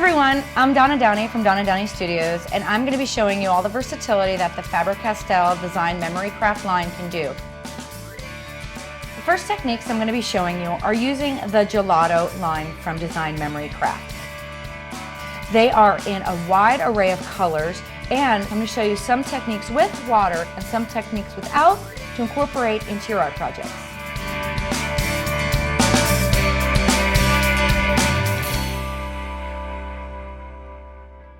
everyone, I'm Donna Downey from Donna Downey Studios, and I'm going to be showing you all the versatility that the Faber-Castell Design Memory Craft line can do. The first techniques I'm going to be showing you are using the Gelato line from Design Memory Craft. They are in a wide array of colors, and I'm going to show you some techniques with water and some techniques without to incorporate into your art projects.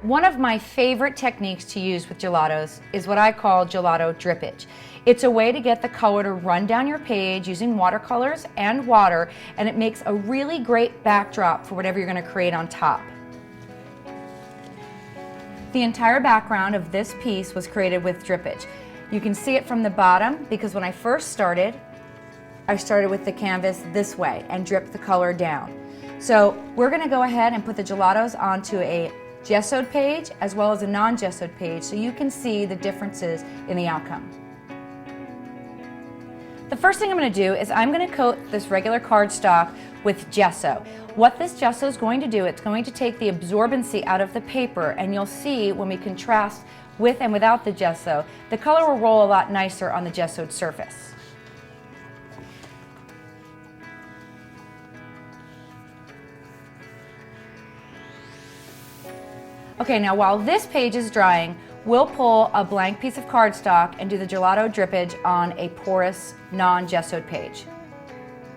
One of my favorite techniques to use with gelatos is what I call gelato drippage. It's a way to get the color to run down your page using watercolors and water, and it makes a really great backdrop for whatever you're going to create on top. The entire background of this piece was created with drippage. You can see it from the bottom because when I first started, I started with the canvas this way and dripped the color down. So we're going to go ahead and put the gelatos onto a gessoed page as well as a non-gessoed page so you can see the differences in the outcome. The first thing I'm going to do is I'm going to coat this regular cardstock with gesso. What this gesso is going to do, it's going to take the absorbency out of the paper, and you'll see when we contrast with and without the gesso, the color will roll a lot nicer on the gessoed surface. Okay, now while this page is drying, we'll pull a blank piece of cardstock and do the gelato drippage on a porous, non-gessoed page.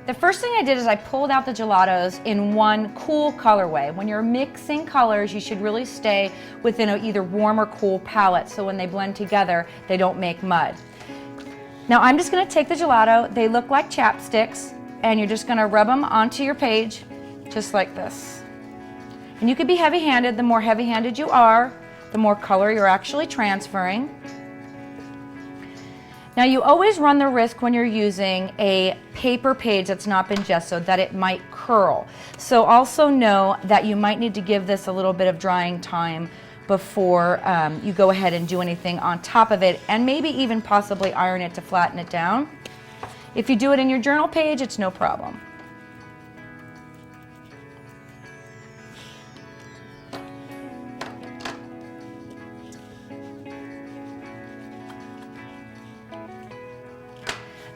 The first thing I did is I pulled out the gelatos in one cool colorway. When you're mixing colors, you should really stay within an either warm or cool palette so when they blend together, they don't make mud. Now I'm just going to take the gelato, they look like chapsticks, and you're just going to rub them onto your page, just like this. And you can be heavy-handed. The more heavy-handed you are, the more color you're actually transferring. Now you always run the risk when you're using a paper page that's not been gessoed that it might curl. So also know that you might need to give this a little bit of drying time before you go ahead and do anything on top of it, and maybe even possibly iron it to flatten it down. If you do it in your journal page, it's no problem.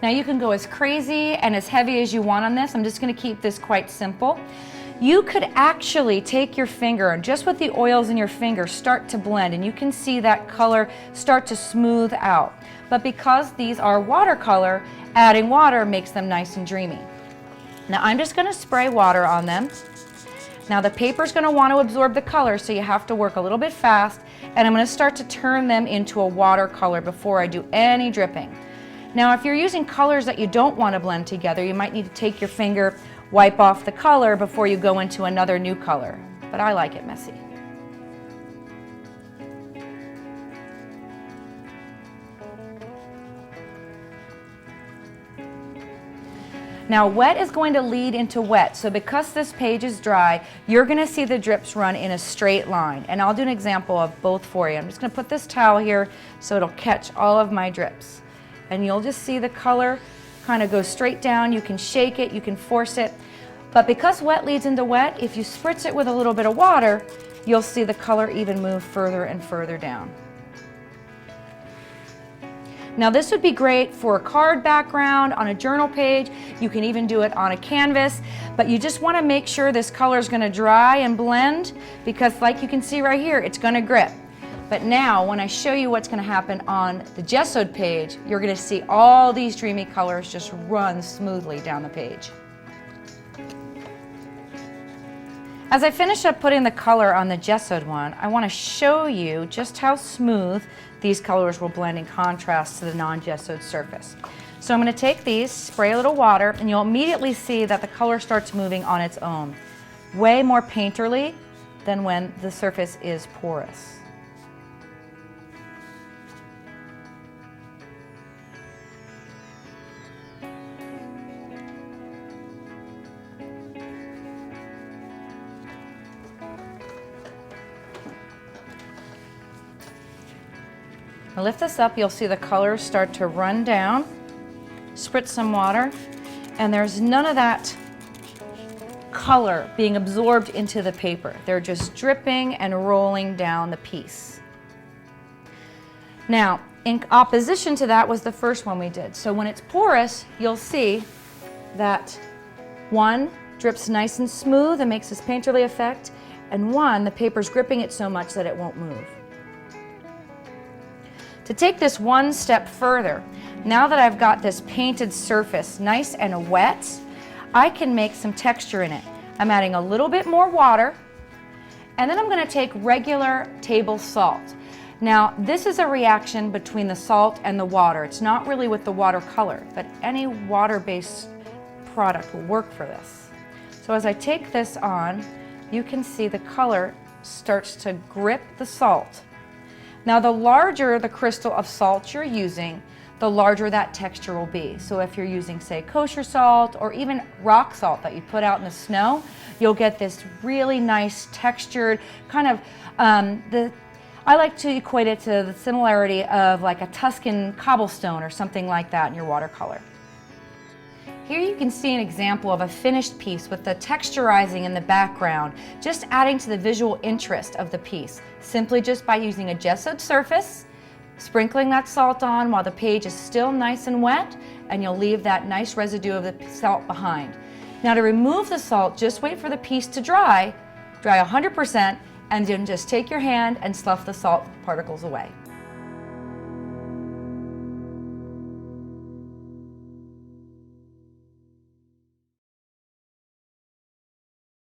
Now you can go as crazy and as heavy as you want on this. I'm just going to keep this quite simple. You could actually take your finger and just with the oils in your finger start to blend, and you can see that color start to smooth out. But because these are watercolor, adding water makes them nice and dreamy. Now I'm just going to spray water on them. Now the paper is going to want to absorb the color, so you have to work a little bit fast, and I'm going to start to turn them into a watercolor before I do any dripping. Now if you're using colors that you don't want to blend together, you might need to take your finger, wipe off the color before you go into another new color. But I like it messy. Now wet is going to lead into wet, so because this page is dry, you're going to see the drips run in a straight line. And I'll do an example of both for you. I'm just going to put this towel here so it'll catch all of my drips. And you'll just see the color kind of go straight down. You can shake it, you can force it. But because wet leads into wet, if you spritz it with a little bit of water, you'll see the color even move further and further down. Now this would be great for a card background, on a journal page. You can even do it on a canvas, but you just want to make sure this color is going to dry and blend, because like you can see right here, it's going to grip. But now, when I show you what's going to happen on the gessoed page, you're going to see all these dreamy colors just run smoothly down the page. As I finish up putting the color on the gessoed one, I want to show you just how smooth these colors will blend in contrast to the non-gessoed surface. So I'm going to take these, spray a little water, and you'll immediately see that the color starts moving on its own. Way more painterly than when the surface is porous. Now lift this up, you'll see the colors start to run down. Spritz some water, and there's none of that color being absorbed into the paper. They're just dripping and rolling down the piece. Now, in opposition to that was the first one we did. So when it's porous, you'll see that one drips nice and smooth and makes this painterly effect, and one, the paper's gripping it so much that it won't move. To take this one step further, now that I've got this painted surface nice and wet, I can make some texture in it. I'm adding a little bit more water, and then I'm going to take regular table salt. Now, this is a reaction between the salt and the water. It's not really with the watercolor, but any water-based product will work for this. So as I take this on, you can see the color starts to grip the salt. Now, the larger the crystal of salt you're using, the larger that texture will be. So if you're using, say, kosher salt or even rock salt that you put out in the snow, you'll get this really nice textured kind of, I like to equate it to the similarity of like a Tuscan cobblestone or something like that in your watercolor. Here you can see an example of a finished piece with the texturizing in the background, just adding to the visual interest of the piece, simply just by using a gessoed surface, sprinkling that salt on while the page is still nice and wet, and you'll leave that nice residue of the salt behind. Now to remove the salt, just wait for the piece to dry 100%, and then just take your hand and slough the salt particles away.